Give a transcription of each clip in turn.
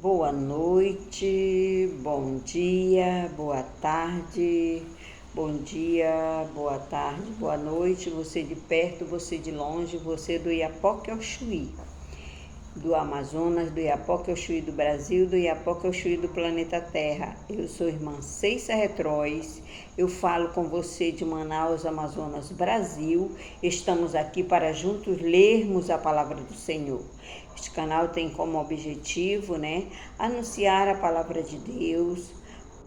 Boa noite, bom dia, boa tarde, bom dia, boa tarde, boa noite, você de perto, você de longe, você do Iapoque ao Chuí, do Amazonas, do Iapoque ao Chuí do Brasil, do Iapoque ao Chuí do planeta Terra. Eu sou irmã Ceissa Retróis, eu falo com você de Manaus, Amazonas, Brasil. Estamos aqui para juntos lermos a palavra do Senhor. Este canal tem como objetivo, anunciar a palavra de Deus,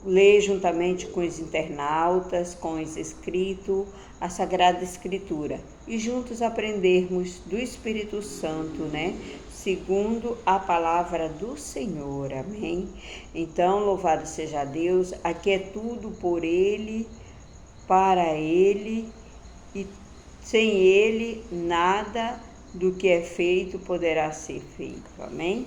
ler juntamente com os internautas, com os inscritos, a Sagrada Escritura e juntos aprendermos do Espírito Santo, segundo a palavra do Senhor, amém? Então, louvado seja Deus, aqui é tudo por Ele, para Ele, e sem Ele nada do que é feito poderá ser feito, amém?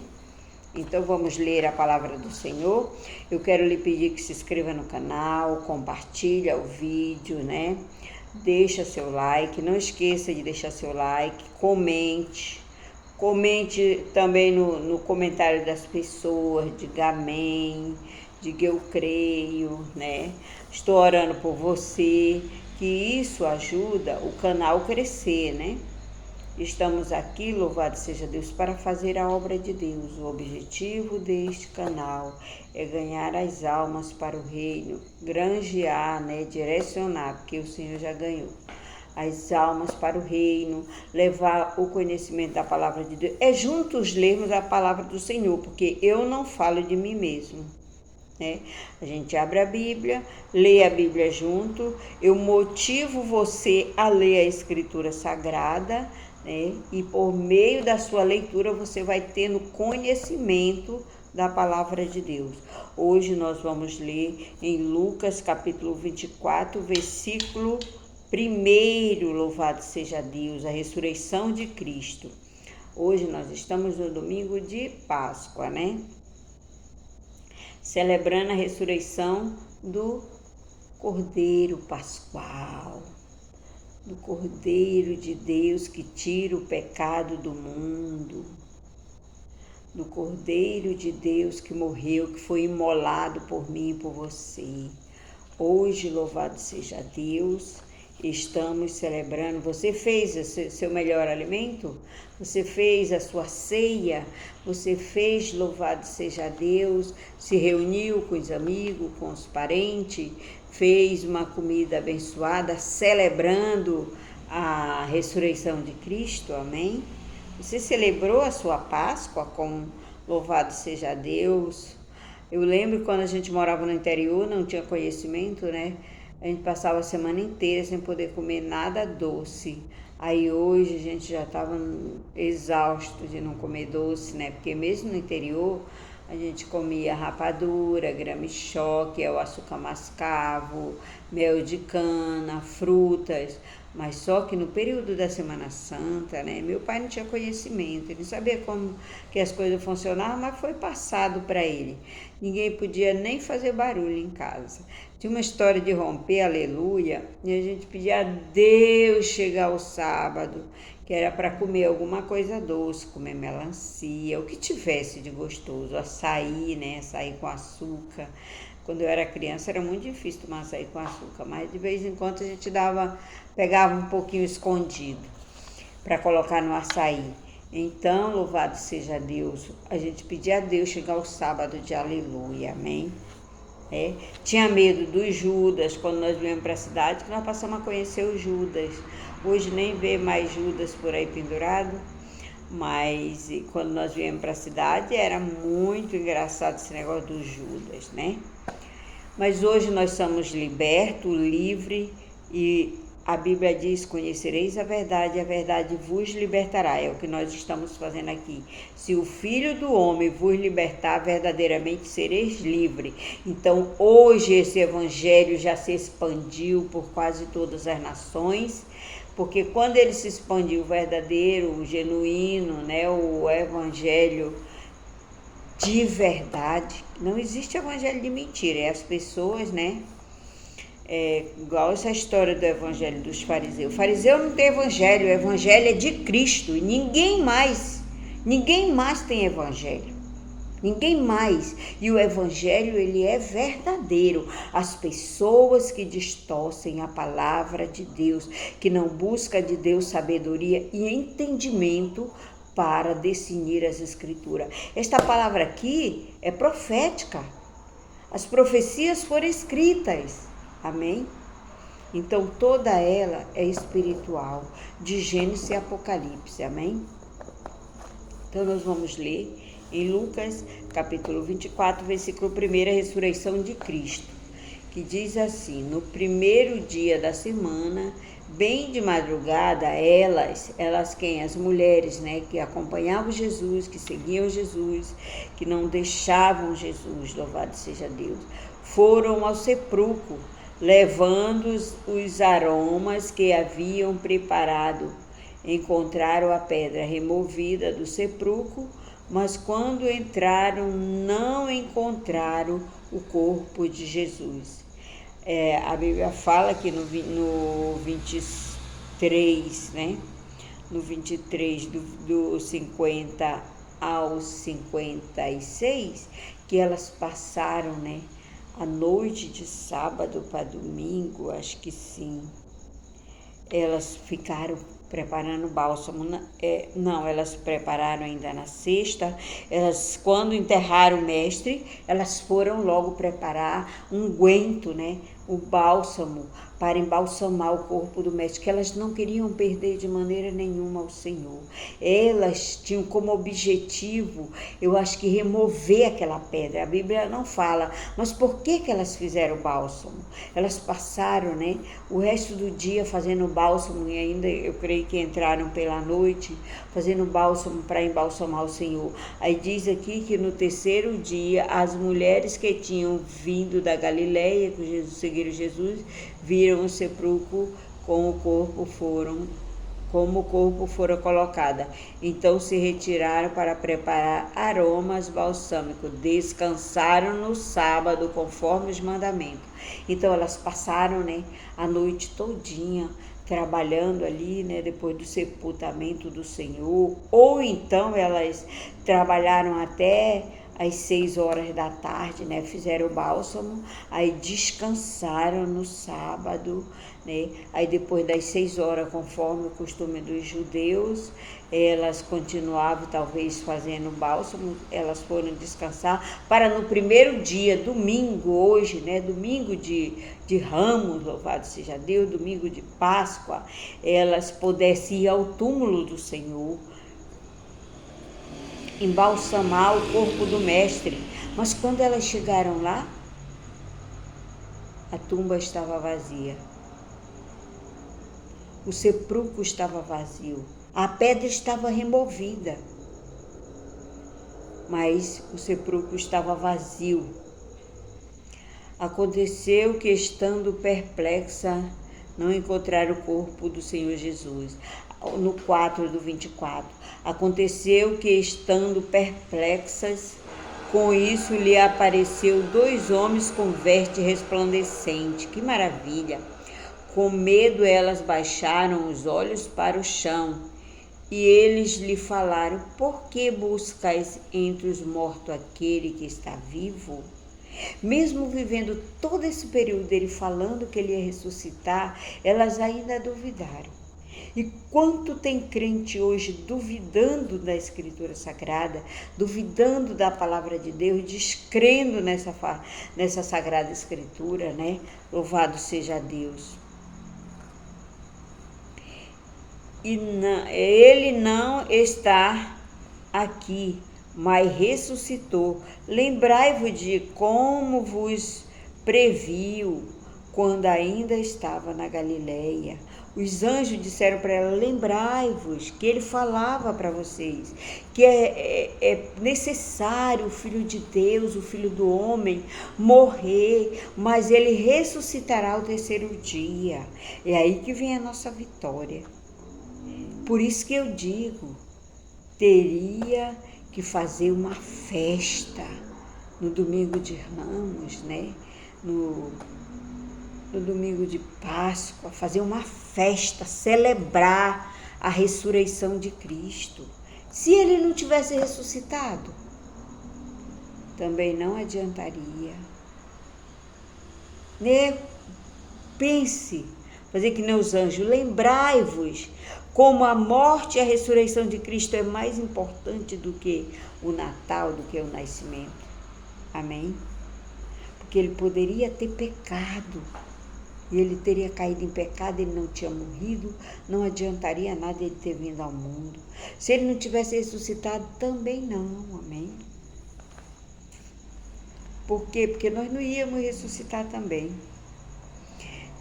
Então vamos ler a palavra do Senhor. Eu quero lhe pedir que se inscreva no canal, compartilhe o vídeo, Deixa seu like, não esqueça de deixar seu like, comente também no comentário das pessoas, diga amém, diga eu creio, Estou orando por você, que isso ajuda o canal a crescer, Estamos aqui, louvado seja Deus, para fazer a obra de Deus. O objetivo deste canal é ganhar as almas para o reino, granjear, direcionar, porque o Senhor já ganhou as almas para o reino, levar o conhecimento da palavra de Deus. É juntos lermos a palavra do Senhor, porque eu não falo de mim mesmo. A gente abre a Bíblia, lê a Bíblia junto, eu motivo você a ler a Escritura Sagrada, e por meio da sua leitura você vai tendo conhecimento da palavra de Deus. Hoje nós vamos ler em Lucas capítulo 24, versículo 1, louvado seja Deus, a ressurreição de Cristo. Hoje nós estamos no domingo de Páscoa, Celebrando a ressurreição do Cordeiro Pascual, do Cordeiro de Deus que tira o pecado do mundo, do Cordeiro de Deus que morreu, que foi imolado por mim e por você. Hoje, louvado seja Deus, estamos celebrando. Você fez o seu melhor alimento? Você fez a sua ceia? Você fez, louvado seja Deus, se reuniu com os amigos, com os parentes, fez uma comida abençoada, celebrando a ressurreição de Cristo, amém? Você celebrou a sua Páscoa com louvado seja Deus? Eu lembro quando a gente morava no interior, não tinha conhecimento, A gente passava a semana inteira sem poder comer nada doce. Aí hoje a gente já estava exausto de não comer doce, Porque mesmo no interior a gente comia rapadura, gramichoque, o açúcar mascavo, mel de cana, frutas. Mas só que no período da Semana Santa, meu pai não tinha conhecimento, ele sabia como que as coisas funcionavam, mas foi passado para ele. Ninguém podia nem fazer barulho em casa. Tinha uma história de romper, aleluia, e a gente pedia a Deus chegar ao sábado, que era para comer alguma coisa doce, comer melancia, o que tivesse de gostoso, açaí, açaí com açúcar. Quando eu era criança era muito difícil tomar açaí com açúcar, mas de vez em quando a gente pegava um pouquinho escondido para colocar no açaí. Então, louvado seja Deus, a gente pedia a Deus chegar ao sábado de aleluia, amém? Tinha medo dos Judas, quando nós viemos para a cidade, que nós passamos a conhecer os Judas. Hoje nem vê mais Judas por aí pendurado, mas quando nós viemos para a cidade era muito engraçado esse negócio dos Judas, Mas hoje nós somos libertos, livres, e a Bíblia diz, conhecereis a verdade vos libertará. É o que nós estamos fazendo aqui. Se o Filho do Homem vos libertar, verdadeiramente sereis livres. Então, hoje esse evangelho já se expandiu por quase todas as nações, porque quando ele se expandiu, o verdadeiro, o genuíno, o evangelho de verdade, não existe evangelho de mentira, é as pessoas, igual essa história do evangelho dos fariseus. O fariseu não tem evangelho, o evangelho é de Cristo, e ninguém mais tem evangelho. Ninguém mais. E o evangelho, ele é verdadeiro. As pessoas que distorcem a palavra de Deus, que não buscam de Deus sabedoria e entendimento para discernir as escrituras. Esta palavra aqui é profética. As profecias foram escritas. Amém? Então toda ela é espiritual, de Gênesis e Apocalipse. Amém? Então nós vamos ler em Lucas, capítulo 24, versículo 1, a ressurreição de Cristo, que diz assim: no primeiro dia da semana, bem de madrugada, elas quem? As mulheres, né, que acompanhavam Jesus, que seguiam Jesus, que não deixavam Jesus, louvado seja Deus, foram ao sepulcro, levando os aromas que haviam preparado. Encontraram a pedra removida do sepulcro, mas quando entraram, não encontraram o corpo de Jesus. A Bíblia fala que no 23, né? No 23, do 50 ao 56, que elas passaram, né? A noite de sábado para domingo, acho que sim. Elas ficaram preparando bálsamo. Não, elas prepararam ainda na sexta. Elas, quando enterraram o mestre, elas foram logo preparar um unguento, né? O bálsamo para embalsamar o corpo do mestre, que elas não queriam perder de maneira nenhuma ao Senhor. Elas tinham como objetivo, eu acho que remover aquela pedra. A Bíblia não fala, mas por que elas fizeram o bálsamo? Elas passaram, né, o resto do dia fazendo bálsamo, e ainda eu creio que entraram pela noite fazendo bálsamo para embalsamar o Senhor. Aí diz aqui que no terceiro dia as mulheres que tinham vindo da Galileia, que seguiram Jesus, viram o sepulcro como o corpo fora colocado. Então se retiraram para preparar aromas balsâmicos. Descansaram no sábado conforme os mandamentos. Então elas passaram, né, a noite todinha trabalhando ali, né, depois do sepultamento do Senhor. Ou então elas trabalharam até às 6 horas da tarde, né, fizeram o bálsamo, aí descansaram no sábado, né, aí depois das 6 horas, conforme o costume dos judeus, elas continuavam talvez fazendo bálsamo, elas foram descansar para no primeiro dia, domingo, hoje, né, domingo de Ramos, louvado seja Deus, domingo de Páscoa, elas pudessem ir ao túmulo do Senhor, embalsamar o corpo do mestre. Mas quando elas chegaram lá, a tumba estava vazia. O sepulcro estava vazio. A pedra estava removida. Mas o sepulcro estava vazio. Aconteceu que, estando perplexa, não encontraram o corpo do Senhor Jesus. No 4 do 24. Aconteceu que, estando perplexas, com isso lhe apareceu 2 homens com veste resplandecente. Que maravilha! Com medo elas baixaram os olhos para o chão. E eles lhe falaram: por que buscais entre os mortos aquele que está vivo? Mesmo vivendo todo esse período dele falando que ele ia ressuscitar, elas ainda duvidaram. E quanto tem crente hoje duvidando da Escritura Sagrada, duvidando da Palavra de Deus, descrendo nessa Sagrada Escritura, né? Louvado seja Deus. E não, ele não está aqui, mas ressuscitou. Lembrai-vos de como vos previu quando ainda estava na Galileia. Os anjos disseram para ela: lembrai-vos que ele falava para vocês que é necessário o Filho de Deus, o Filho do Homem, morrer, mas ele ressuscitará ao terceiro dia. É aí que vem a nossa vitória. Por isso que eu digo, teria que fazer uma festa no domingo de Ramos, né? No domingo de Páscoa, fazer uma festa, celebrar a ressurreição de Cristo. Se ele não tivesse ressuscitado, também não adiantaria. Né? Pense, fazer que nem os anjos, lembrai-vos como a morte e a ressurreição de Cristo é mais importante do que o Natal, do que o nascimento. Amém? Porque ele poderia ter pecado, e ele teria caído em pecado, ele não tinha morrido, não adiantaria nada ele ter vindo ao mundo. Se ele não tivesse ressuscitado, também não, amém? Por quê? Porque nós não íamos ressuscitar também.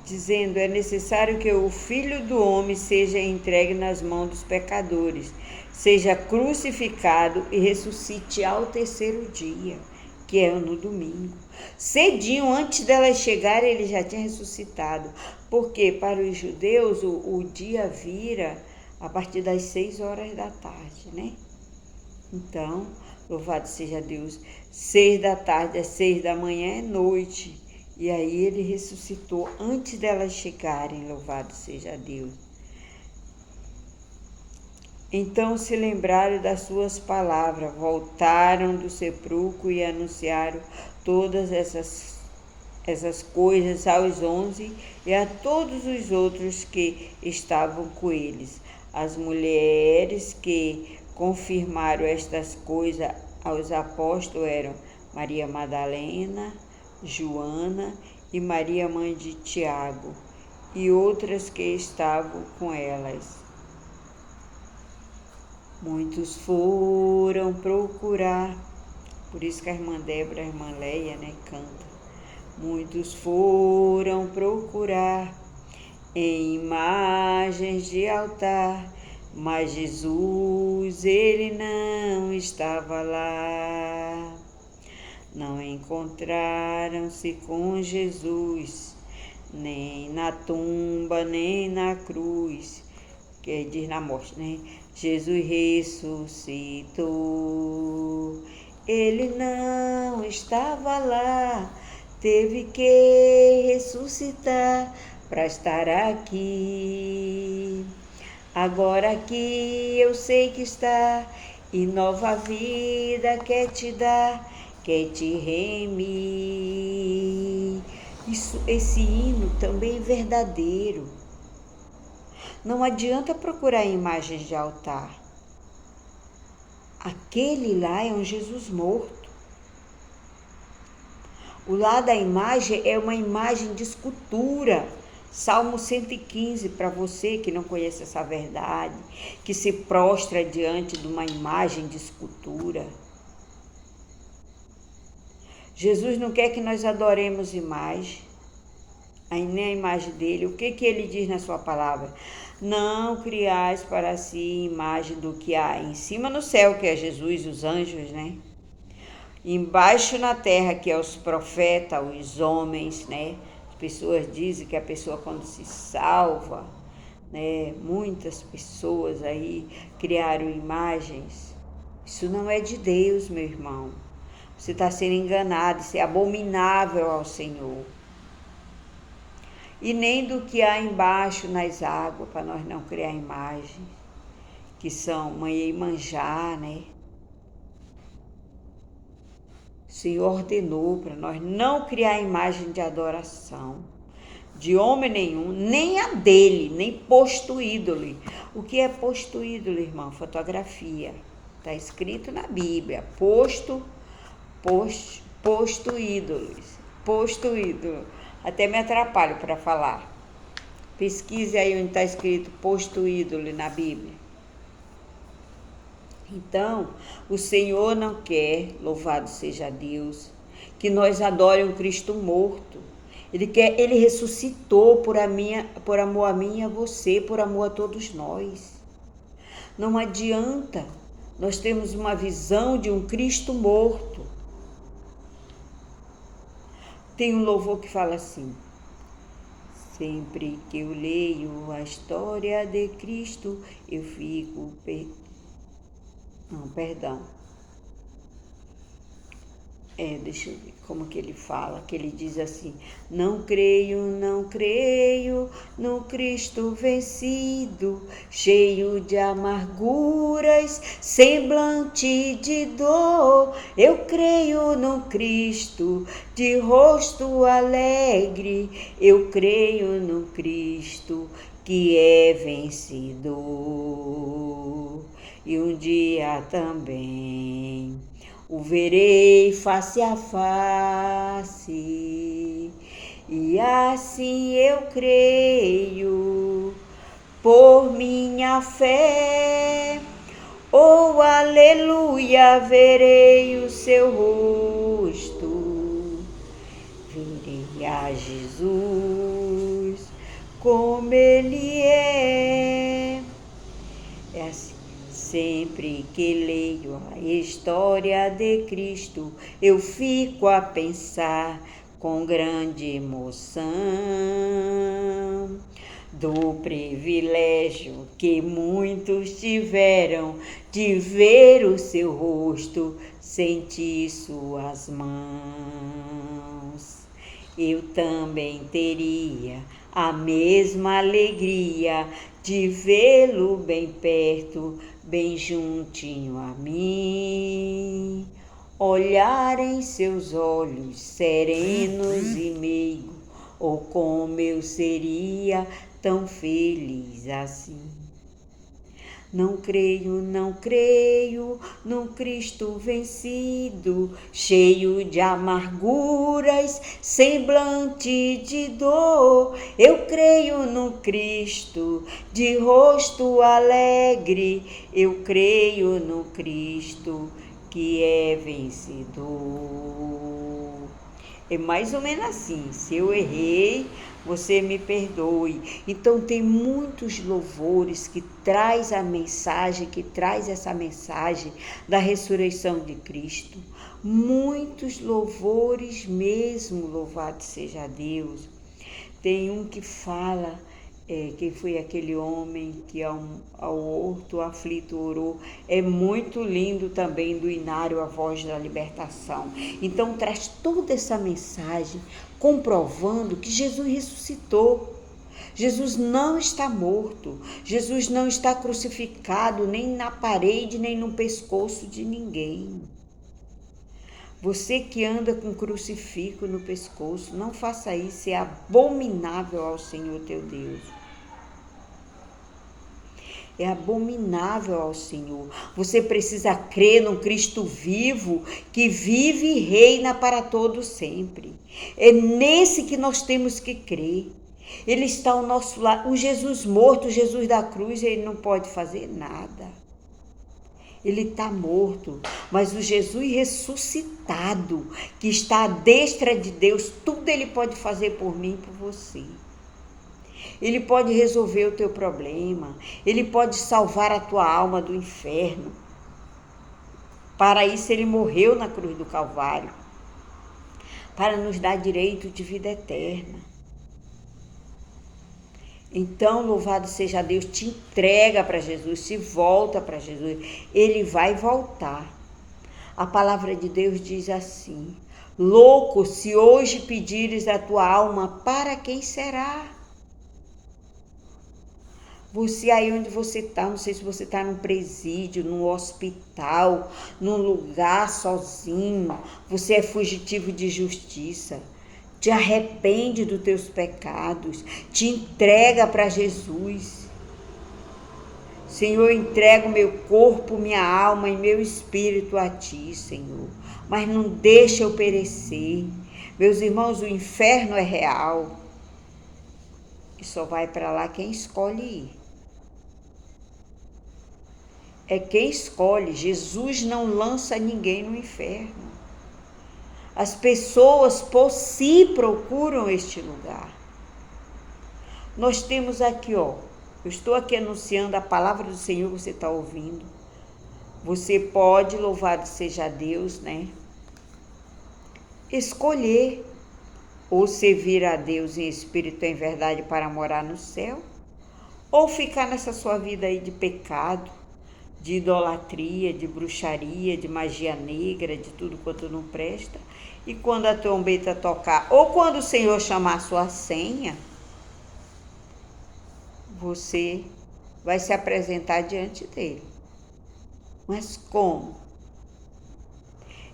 Dizendo, é necessário que o Filho do Homem seja entregue nas mãos dos pecadores, seja crucificado e ressuscite ao terceiro dia, que é no domingo. Cedinho, antes delas chegarem, ele já tinha ressuscitado. Porque para os judeus o dia vira a partir das 6 horas da tarde, né? Então, louvado seja Deus, 6 da tarde, às 6 da manhã é noite. E aí ele ressuscitou antes delas chegarem, louvado seja Deus. Então se lembraram das suas palavras, voltaram do sepulcro e anunciaram todas essas coisas aos 11 e a todos os outros que estavam com eles. As mulheres que confirmaram estas coisas aos apóstolos eram Maria Madalena, Joana e Maria, mãe de Tiago, e outras que estavam com elas. Muitos foram procurar, por isso que a irmã Débora, a irmã Leia, né, canta. Muitos foram procurar em imagens de altar, mas Jesus, ele não estava lá. Não encontraram-se com Jesus, nem na tumba, nem na cruz, que diz na morte, né? Jesus ressuscitou, ele não estava lá, teve que ressuscitar para estar aqui. Agora aqui eu sei que está, e nova vida quer te dar, quer te remir. Esse hino também é verdadeiro. Não adianta procurar imagens de altar. Aquele lá é um Jesus morto. O lá da imagem é uma imagem de escultura. Salmo 115, para você que não conhece essa verdade, que se prostra diante de uma imagem de escultura. Jesus não quer que nós adoremos imagem, nem a imagem dele. O que ele diz na sua palavra? Não criais para si imagem do que há em cima no céu, que é Jesus e os anjos, né? Embaixo na terra, que é os profetas, os homens, né? As pessoas dizem que a pessoa quando se salva, né? Muitas pessoas aí criaram imagens. Isso não é de Deus, meu irmão. Você está sendo enganado, isso é abominável ao Senhor. E nem do que há embaixo nas águas, para nós não criar imagens, que são Manhã e Manjá, né? O Senhor ordenou para nós não criar imagem de adoração, de homem nenhum, nem a dele, nem posto ídolo. O que é posto ídolo, irmão? Fotografia. Está escrito na Bíblia, posto ídolos, posto ídolo. Até me atrapalho para falar. Pesquise aí onde está escrito posto ídolo na Bíblia. Então, o Senhor não quer, louvado seja Deus, que nós adoremos um Cristo morto. Ele ressuscitou por amor a mim e a você, por amor a todos nós. Não adianta nós termos uma visão de um Cristo morto. Tem um louvor que fala assim: sempre que eu leio a história de Cristo, eu fico... Perdão. Deixa eu ver como que ele fala, que ele diz assim: não creio, não creio no Cristo vencido, cheio de amarguras, semblante de dor. Eu creio no Cristo de rosto alegre, eu creio no Cristo que é vencedor. E um dia também o verei face a face, e assim eu creio, por minha fé. Oh, aleluia, verei o seu rosto, verei a Jesus como ele é. É assim. Sempre que leio a história de Cristo, eu fico a pensar com grande emoção do privilégio que muitos tiveram de ver o seu rosto, sentir suas mãos. Eu também teria a mesma alegria de vê-lo bem perto, bem juntinho a mim. Olhar em seus olhos serenos e meigos, oh, como eu seria tão feliz assim. Não creio, não creio no Cristo vencido, cheio de amarguras, semblante de dor. Eu creio no Cristo de rosto alegre, eu creio no Cristo que é vencedor. É mais ou menos assim: se eu errei, você me perdoe. Então tem muitos louvores que traz a mensagem, que traz essa mensagem da ressurreição de Cristo. Muitos louvores mesmo, louvado seja Deus. Tem um que fala, quem foi aquele homem que ao horto aflito orou. É muito lindo também, do Inário, a voz da libertação. Então traz toda essa mensagem comprovando que Jesus ressuscitou. Jesus não está morto, Jesus não está crucificado nem na parede, nem no pescoço de ninguém. Você que anda com crucifixo no pescoço, não faça isso, é abominável ao Senhor teu Deus. É abominável ao Senhor. Você precisa crer no Cristo vivo, que vive e reina para todo sempre. É nesse que nós temos que crer. Ele está ao nosso lado. O Jesus morto, o Jesus da cruz, ele não pode fazer nada. Ele está morto, mas o Jesus ressuscitado, que está à destra de Deus, tudo ele pode fazer por mim e por você. Ele pode resolver o teu problema, ele pode salvar a tua alma do inferno. Para isso ele morreu na cruz do Calvário, para nos dar direito de vida eterna. Então, louvado seja Deus, te entrega para Jesus, se volta para Jesus, ele vai voltar. A palavra de Deus diz assim: louco, se hoje pedires a tua alma, para quem será? Você aí onde você está, não sei se você está num presídio, num hospital, num lugar sozinho, você é fugitivo de justiça. Te arrepende dos teus pecados, te entrega para Jesus. Senhor, eu entrego meu corpo, minha alma e meu espírito a ti, Senhor. Mas não deixa eu perecer. Meus irmãos, o inferno é real. E só vai para lá quem escolhe ir. É quem escolhe. Jesus não lança ninguém no inferno. As pessoas por si procuram este lugar. Nós temos aqui, eu estou aqui anunciando a palavra do Senhor, você está ouvindo. Você pode, louvado seja Deus, escolher ou servir a Deus em espírito e em verdade para morar no céu, ou ficar nessa sua vida aí de pecado, de idolatria, de bruxaria, de magia negra, de tudo quanto não presta. E quando a trombeta tocar, ou quando o Senhor chamar a sua senha, você vai se apresentar diante dele. Mas como?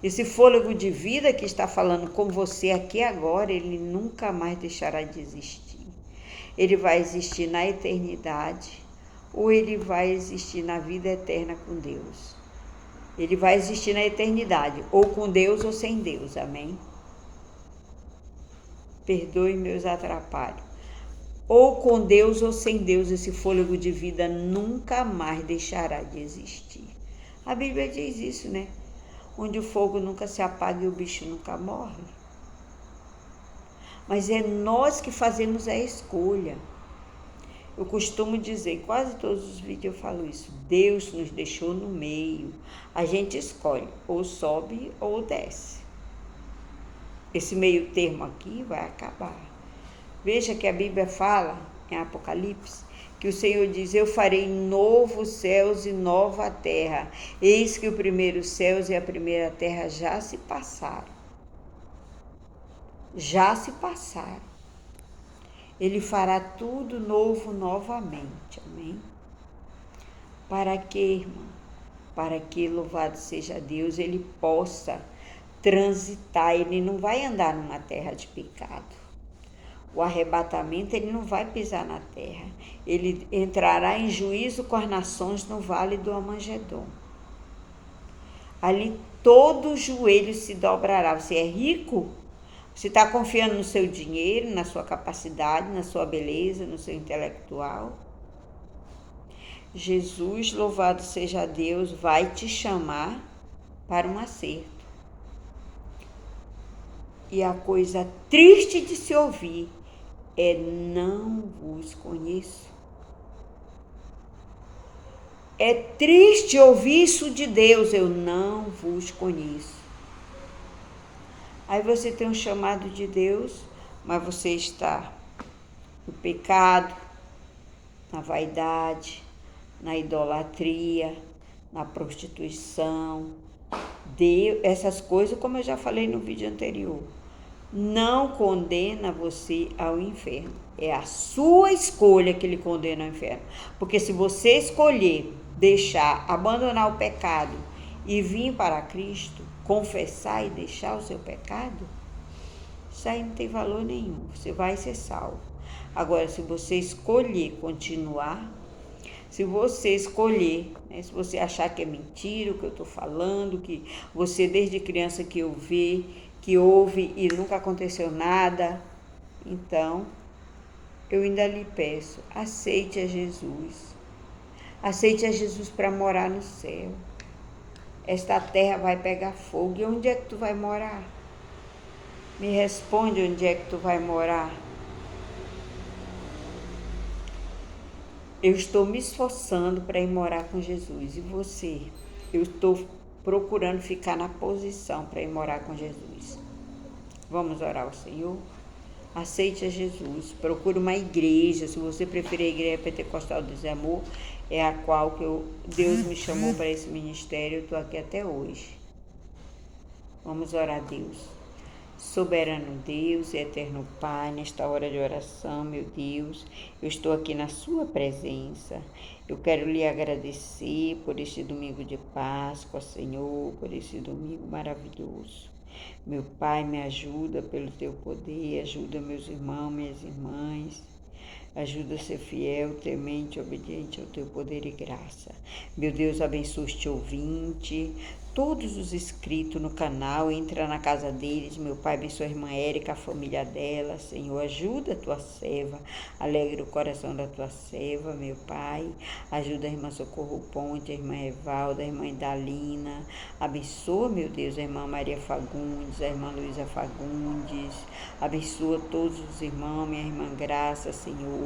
Esse fôlego de vida que está falando com você aqui agora, ele nunca mais deixará de existir. Ele vai existir na eternidade, ou ele vai existir na vida eterna com Deus. Ele vai existir na eternidade, ou com Deus ou sem Deus, amém? Perdoe meus atrapalhos. Ou com Deus ou sem Deus, esse fôlego de vida nunca mais deixará de existir. A Bíblia diz isso, né? Onde o fogo nunca se apaga e o bicho nunca morre. Mas é nós que fazemos a escolha. Eu costumo dizer, quase todos os vídeos eu falo isso, Deus nos deixou no meio. A gente escolhe, ou sobe ou desce. Esse meio termo aqui vai acabar. Veja que a Bíblia fala, em Apocalipse, que o Senhor diz, eu farei novos céus e nova terra. Eis que os primeiros céus e a primeira terra já se passaram. Já se passaram. Ele fará tudo novo novamente, amém? Para que, irmão? Para que, louvado seja Deus, ele possa transitar, ele não vai andar numa terra de pecado. O arrebatamento, ele não vai pisar na terra. Ele entrará em juízo com as nações no vale do Amagedon. Ali todo joelho se dobrará. Você é rico? Você está confiando no seu dinheiro, na sua capacidade, na sua beleza, no seu intelectual? Jesus, louvado seja Deus, vai te chamar para um acerto. E a coisa triste de se ouvir é não vos conheço. É triste ouvir isso de Deus, eu não vos conheço. Aí você tem um chamado de Deus, mas você está no pecado, na vaidade, na idolatria, na prostituição. Essas coisas, como eu já falei no vídeo anterior, não condena você ao inferno. É a sua escolha que ele condena ao inferno. Porque se você escolher deixar, abandonar o pecado e vir para Cristo, confessar e deixar o seu pecado, isso aí não tem valor nenhum. Você vai ser salvo. Agora, se você escolher continuar, se você escolher, né, se você achar que é mentira o que eu estou falando, que você desde criança que ouve e nunca aconteceu nada, então eu ainda lhe peço, aceite a Jesus. Aceite a Jesus para morar no céu. Esta terra vai pegar fogo. E onde é que tu vai morar? Me responde onde é que tu vai morar. Eu estou me esforçando para ir morar com Jesus. E você? Eu estou procurando ficar na posição para ir morar com Jesus. Vamos orar ao Senhor? Aceite a Jesus. Procure uma igreja. Se você preferir a igreja pentecostal do Desamor, é a qual Deus me chamou para esse ministério. Eu estou aqui até hoje. Vamos orar a Deus. Soberano Deus e eterno Pai, nesta hora de oração, meu Deus, eu estou aqui na sua presença. Eu quero lhe agradecer por este domingo de Páscoa, Senhor, por este domingo maravilhoso. Meu Pai, me ajuda pelo teu poder, ajuda meus irmãos, minhas irmãs. Ajuda a ser fiel, temente, obediente ao teu poder e graça. Meu Deus, abençoe este ouvinte, todos os inscritos no canal, entra na casa deles. Meu Pai, abençoe a irmã Érica, a família dela. Senhor, ajuda a tua serva, alegra o coração da tua serva, meu Pai. Ajuda a irmã Socorro Ponte, a irmã Evalda, a irmã Idalina. Abençoa, meu Deus, a irmã Maria Fagundes, a irmã Luísa Fagundes. Abençoa todos os irmãos, minha irmã Graça, Senhor.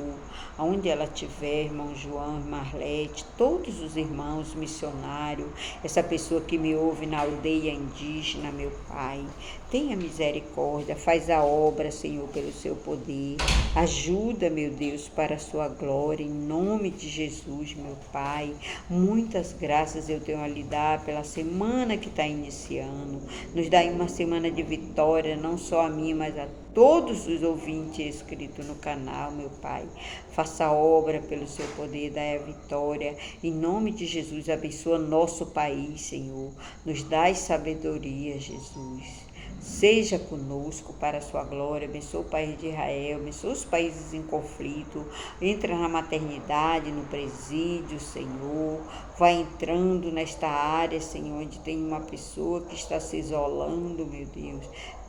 Aonde ela estiver, irmão João, irmã Arlete, todos os irmãos missionários, essa pessoa que me houve na aldeia indígena, meu Pai. Tenha misericórdia, faz a obra, Senhor, pelo seu poder. Ajuda, meu Deus, para a sua glória, em nome de Jesus, meu Pai. Muitas graças eu tenho a lhe dar pela semana que está iniciando. Nos dá uma semana de vitória, não só a mim, mas a todos os ouvintes inscritos no canal, meu Pai. Faça a obra pelo seu poder, dai a vitória. Em nome de Jesus, abençoa nosso país, Senhor. Nos dai sabedoria, Jesus. Seja conosco para a sua glória, abençoa o país de Israel, abençoa os países em conflito, entra na maternidade, no presídio, Senhor, vai entrando nesta área, Senhor, onde tem uma pessoa que está se isolando, meu Deus.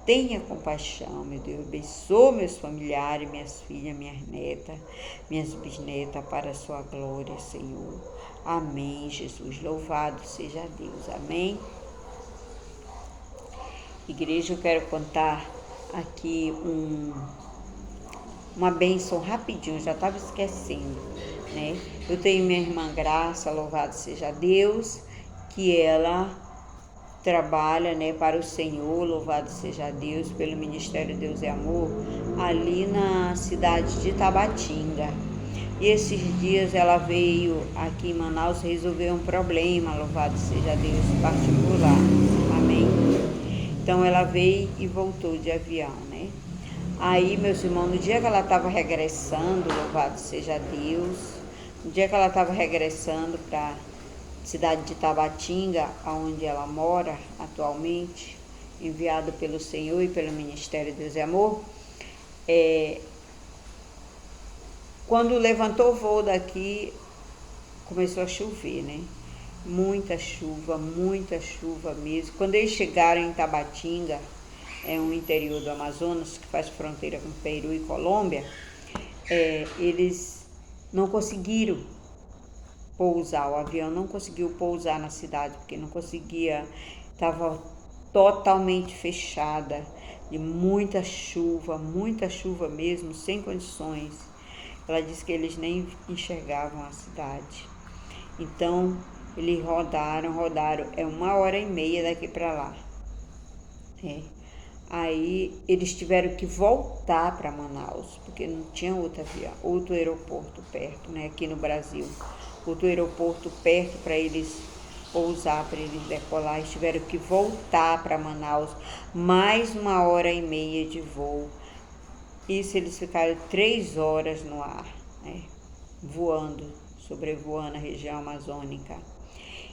Tenha compaixão, meu Deus, abençoa meus familiares, minhas filhas, minhas netas, minhas bisnetas, para a sua glória, Senhor. Amém, Jesus, louvado seja Deus, amém. Igreja, eu quero contar aqui uma bênção rapidinho, já estava esquecendo, né? Eu tenho minha irmã Graça, louvado seja Deus, que ela trabalha, né, para o Senhor, louvado seja Deus, pelo Ministério Deus é Amor, ali na cidade de Tabatinga. E esses dias ela veio aqui em Manaus resolver um problema, louvado seja Deus, particular, amém? Então ela veio e voltou de avião, né? Aí, meus irmãos, no dia que ela estava regressando, louvado seja Deus, no dia que ela estava regressando para a cidade de Tabatinga, onde ela mora atualmente, enviado pelo Senhor e pelo Ministério Deus é Amor, quando levantou o voo daqui, começou a chover, né? Muita chuva mesmo. Quando eles chegaram em Tabatinga, é um interior do Amazonas, que faz fronteira com Peru e Colômbia, eles não conseguiram pousar, o avião não conseguiu pousar na cidade, porque não conseguia, estava totalmente fechada, de muita chuva mesmo, sem condições. Ela disse que eles nem enxergavam a cidade. Então, eles rodaram, é 1h30 daqui para lá. Aí eles tiveram que voltar para Manaus, porque não tinha outro aeroporto perto, né, aqui no Brasil. Outro aeroporto perto para eles pousar, para eles decolar. Eles tiveram que voltar para Manaus, mais 1h30 de voo. Isso eles ficaram 3 horas no ar, né, sobrevoando a região amazônica.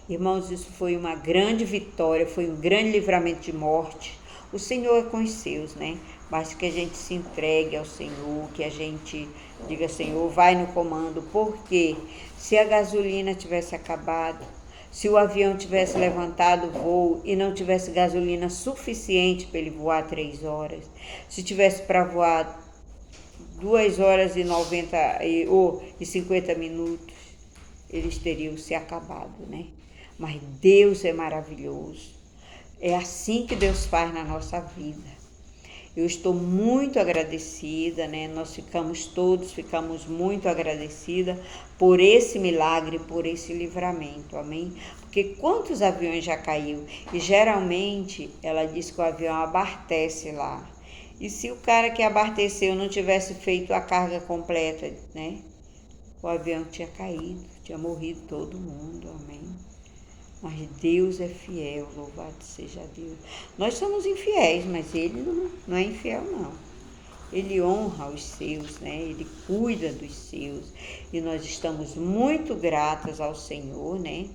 Irmãos, isso foi uma grande vitória, foi um grande livramento de morte. O Senhor é com os seus, né? Basta que a gente se entregue ao Senhor, que a gente diga, Senhor, vai no comando. Porque se a gasolina tivesse acabado, se o avião tivesse levantado o voo e não tivesse gasolina suficiente para ele voar 3 horas, se tivesse para voar 2h90 e 50 minutos, eles teriam se acabado, né? Mas Deus é maravilhoso. É assim que Deus faz na nossa vida. Eu estou muito agradecida, né? Nós ficamos muito agradecidas por esse milagre, por esse livramento, amém? Porque quantos aviões já caiu? E geralmente ela diz que o avião abastece lá. E se o cara que abasteceu não tivesse feito a carga completa, né? O avião tinha caído, tinha morrido todo mundo, amém? Mas Deus é fiel, louvado seja Deus. Nós somos infiéis, mas Ele não é infiel, não. Ele honra os seus, né? Ele cuida dos seus. E nós estamos muito gratas ao Senhor, né?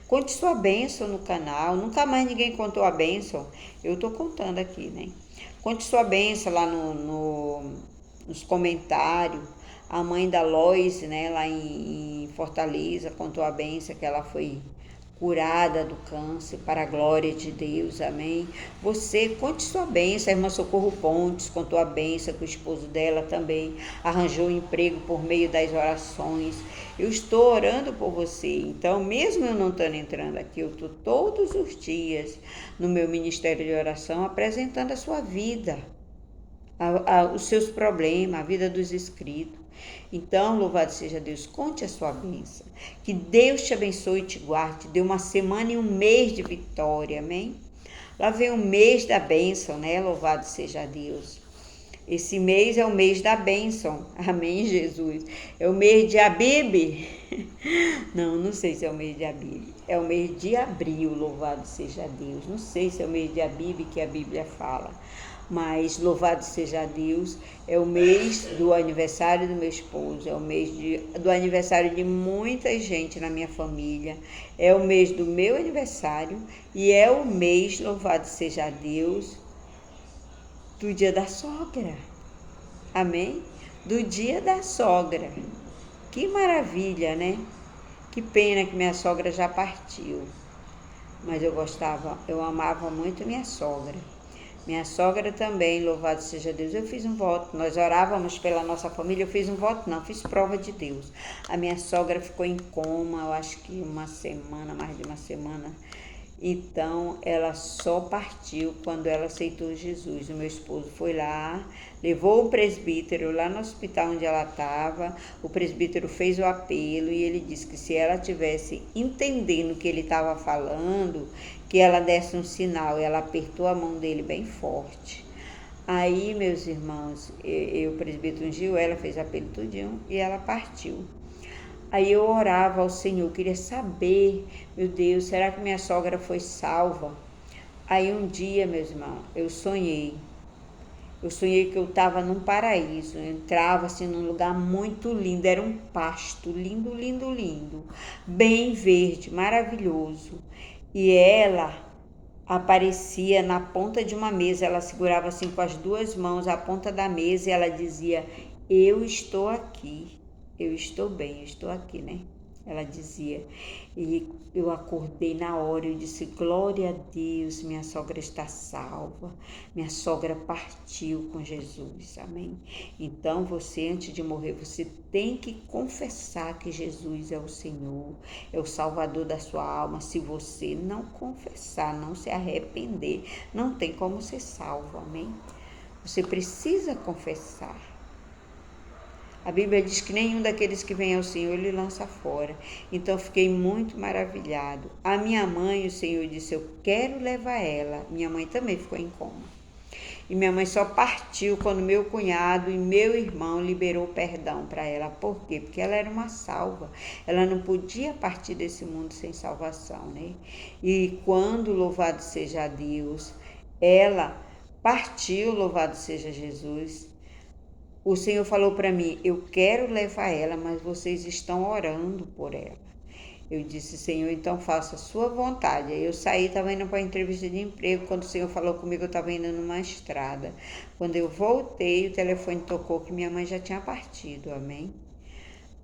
Conte sua bênção no canal. Nunca mais ninguém contou a bênção. Eu estou contando aqui, né? Conte sua bênção lá nos comentários. A mãe da Lois, né? Lá em Fortaleza, contou a bênção que ela foi curada do câncer, para a glória de Deus, amém? Você, conte sua bênção. A irmã Socorro Pontes contou a bênção que o esposo dela também arranjou um emprego por meio das orações. Eu estou orando por você, então mesmo eu não estando entrando aqui, eu estou todos os dias no meu ministério de oração apresentando a sua vida, os seus problemas, a vida dos inscritos. Então, louvado seja Deus, conte a sua bênção. Que Deus te abençoe e te guarde, te dê uma semana e um mês de vitória, amém? Lá vem o mês da bênção, né? Louvado seja Deus. Esse mês é o mês da bênção, amém, Jesus? É o mês de Abib? Não sei se é o mês de Abib. É o mês de abril, louvado seja Deus. Não sei se é o mês de Abib que a Bíblia fala, mas louvado seja Deus, é o mês do aniversário do meu esposo, é o mês do aniversário de muita gente na minha família, é o mês do meu aniversário e é o mês, louvado seja Deus, do dia da sogra, amém? Do dia da sogra. Que maravilha, né? Que pena que minha sogra já partiu, mas eu amava muito minha sogra. Minha sogra também, louvado seja Deus. Eu fiz um voto, nós orávamos pela nossa família, eu fiz um voto, não, fiz prova de Deus. A minha sogra ficou em coma, eu acho que uma semana, mais de uma semana. Então, ela só partiu quando ela aceitou Jesus. O meu esposo foi lá, levou o presbítero lá no hospital onde ela estava. O presbítero fez o apelo e ele disse que se ela tivesse entendendo o que ele estava falando, que ela desse um sinal. E ela apertou a mão dele bem forte. Aí, meus irmãos, o presbítero ungiu ela, fez apelo tudinho e ela partiu. Aí eu orava ao Senhor, queria saber, meu Deus, será que minha sogra foi salva? Aí um dia, meus irmãos, eu sonhei que eu estava num paraíso, eu entrava assim num lugar muito lindo, era um pasto lindo, lindo, lindo, bem verde, maravilhoso. E ela aparecia na ponta de uma mesa, ela segurava assim com as duas mãos a ponta da mesa e ela dizia, eu estou aqui. Eu estou bem, eu estou aqui, né? Ela dizia. E eu acordei na hora, eu disse, glória a Deus, minha sogra está salva. Minha sogra partiu com Jesus, amém? Então você, antes de morrer, você tem que confessar que Jesus é o Senhor, é o Salvador da sua alma. Se você não confessar, não se arrepender, não tem como ser salvo, amém? Você precisa confessar. A Bíblia diz que nenhum daqueles que vem ao Senhor ele lança fora. Então fiquei muito maravilhado. A minha mãe, o Senhor disse, eu quero levar ela. Minha mãe também ficou em coma. E minha mãe só partiu quando meu cunhado e meu irmão liberou perdão para ela. Por quê? Porque ela era uma salva. Ela não podia partir desse mundo sem salvação, né? E quando, louvado seja Deus, ela partiu, louvado seja Jesus, o Senhor falou para mim, eu quero levar ela, mas vocês estão orando por ela. Eu disse, Senhor, então faça a sua vontade. Aí eu saí, estava indo para a entrevista de emprego. Quando o Senhor falou comigo, eu estava indo numa estrada. Quando eu voltei, o telefone tocou que minha mãe já tinha partido, amém?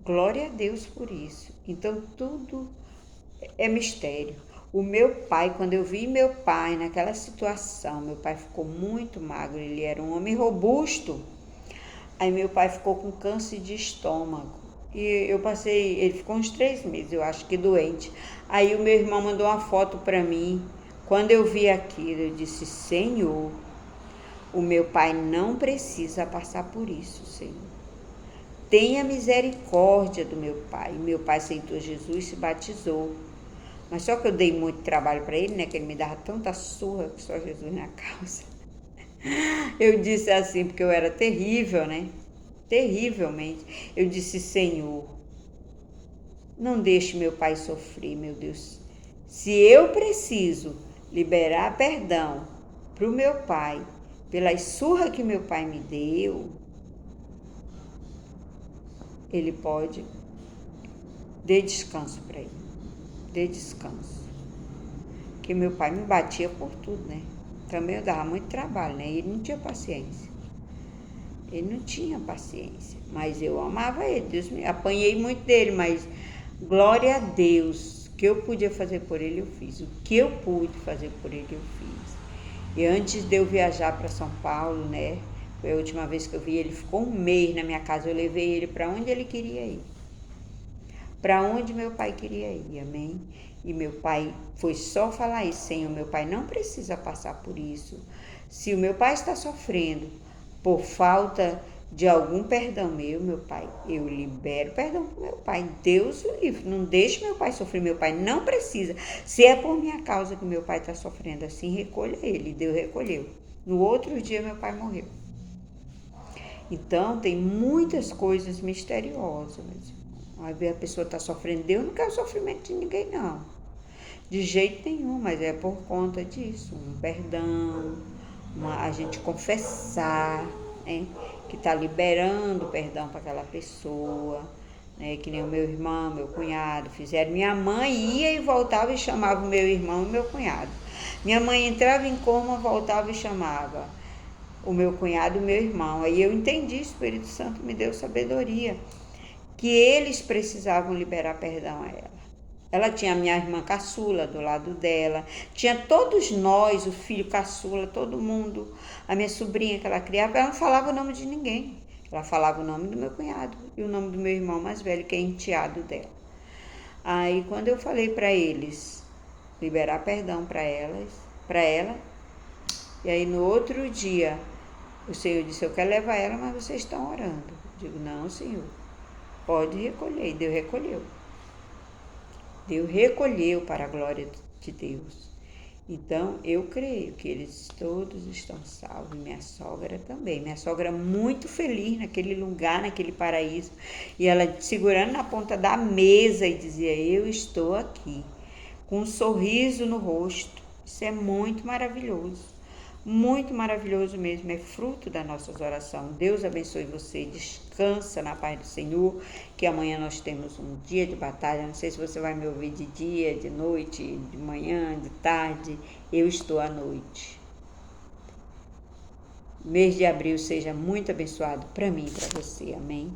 Glória a Deus por isso. Então tudo é mistério. O meu pai, quando eu vi meu pai naquela situação, meu pai ficou muito magro, ele era um homem robusto. Aí meu pai ficou com câncer de estômago. E ele ficou uns 3 meses, eu acho que doente. Aí o meu irmão mandou uma foto para mim. Quando eu vi aquilo, eu disse, Senhor, o meu pai não precisa passar por isso, Senhor. Tenha misericórdia do meu pai. Meu pai aceitou Jesus e se batizou. Mas só que eu dei muito trabalho para ele, né? Que ele me dava tanta surra que só Jesus na causa. Eu disse assim, porque eu era terrível, né? Terrivelmente. Eu disse, Senhor, não deixe meu pai sofrer, meu Deus. Se eu preciso liberar perdão para o meu pai, pelas surras que meu pai me deu, ele pode. Dê descanso para ele. Dê descanso. Porque meu pai me batia por tudo, né? Também eu dava muito trabalho, né? E ele não tinha paciência. Ele não tinha paciência. Mas eu amava ele. Deus me apanhei muito dele, mas glória a Deus. O que eu podia fazer por ele, eu fiz. O que eu pude fazer por ele, eu fiz. E antes de eu viajar para São Paulo, né? Foi a última vez que eu vi ele. Ficou 1 mês na minha casa. Eu levei ele para onde ele queria ir. Para onde meu pai queria ir, amém? E meu pai foi só falar isso, Senhor, meu pai não precisa passar por isso. Se o meu pai está sofrendo por falta de algum perdão meu Pai, eu libero perdão para meu pai. Deus o livre, não deixe meu pai sofrer. Meu pai não precisa. Se é por minha causa que meu pai está sofrendo assim, recolha ele. Deus recolheu. No outro dia, meu pai morreu. Então, tem muitas coisas misteriosas. Aí a pessoa está sofrendo. Deus não quer o sofrimento de ninguém, não. De jeito nenhum, mas é por conta disso. Um perdão, a gente confessar, né? Que está liberando perdão para aquela pessoa, né? Que nem o meu irmão, meu cunhado fizeram. Minha mãe ia e voltava e chamava o meu irmão e meu cunhado. Minha mãe entrava em coma, voltava e chamava o meu cunhado e o meu irmão. Aí eu entendi, o Espírito Santo me deu sabedoria, que eles precisavam liberar perdão a ela. Ela tinha a minha irmã caçula do lado dela, tinha todos nós, o filho caçula, todo mundo, a minha sobrinha que ela criava, ela não falava o nome de ninguém. Ela falava o nome do meu cunhado e o nome do meu irmão mais velho, que é enteado dela. Aí quando eu falei para eles liberar perdão para ela, e aí no outro dia o Senhor disse, eu quero levar ela, mas vocês estão orando. Eu digo, não, Senhor, pode recolher. E Deus recolheu. Deus recolheu para a glória de Deus. Então, eu creio que eles todos estão salvos. Minha sogra também. Minha sogra muito feliz naquele lugar, naquele paraíso. E ela segurando na ponta da mesa e dizia, eu estou aqui. Com um sorriso no rosto. Isso é muito maravilhoso. Muito maravilhoso mesmo, é fruto das nossas orações. Deus abençoe você, descansa na paz do Senhor, que amanhã nós temos um dia de batalha. Não sei se você vai me ouvir de dia, de noite, de manhã, de tarde. Eu estou à noite. O mês de abril seja muito abençoado para mim e para você. Amém.